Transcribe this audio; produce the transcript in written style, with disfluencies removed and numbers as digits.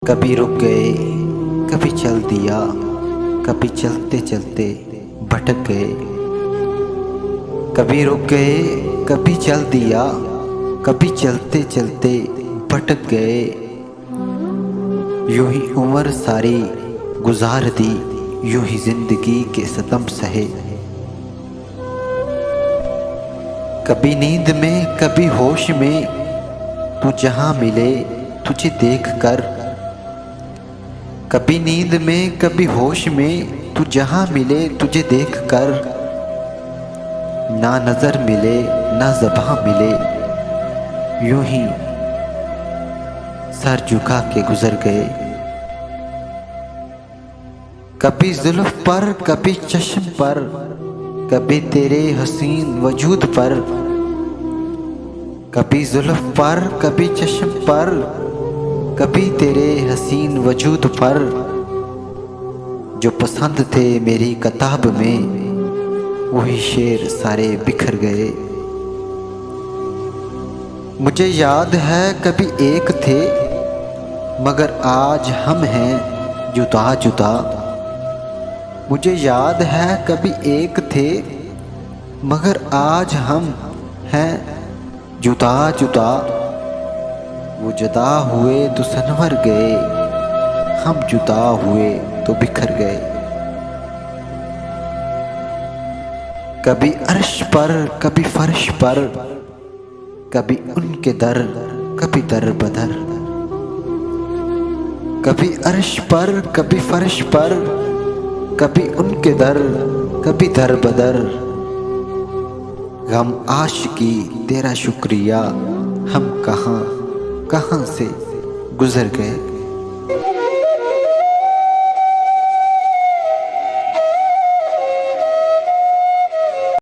कभी रुक गए, कभी चल दिया, कभी चलते चलते भटक गए। कभी रुक गए, कभी चल दिया, कभी चलते चलते भटक गए। यूं ही उम्र सारी गुजार दी, यूं ही जिंदगी के सितम सहे। कभी नींद में, कभी होश में, तू जहां मिले तुझे देख कर। कभी नींद में, कभी होश में, तू जहां मिले तुझे देख कर। ना नजर मिले, ना ज़बां मिले, यूं ही सर झुका के गुजर गए। कभी जुल्फ पर, कभी चश्म पर, कभी तेरे हसीन वजूद पर। कभी जुल्फ पर, कभी चश्म पर, कभी तेरे हसीन वजूद पर। जो पसंद थे मेरी किताब में, वही शेर सारे बिखर गए। मुझे याद है कभी एक थे, मगर आज हम हैं जुदा जुदा। मुझे याद है कभी एक थे, मगर आज हम हैं जुदा जुदा। वो जुदा हुए तो सनवर गए, हम जुदा हुए तो बिखर गए। कभी अर्श पर, कभी फर्श पर, कभी उनके दर, कभी दर बदर। कभी अर्श पर, कभी फर्श पर, कभी उनके दर, कभी दर बदर। गम आशिकी तेरा शुक्रिया, हम कहाँ कहाँ से गुजर गए।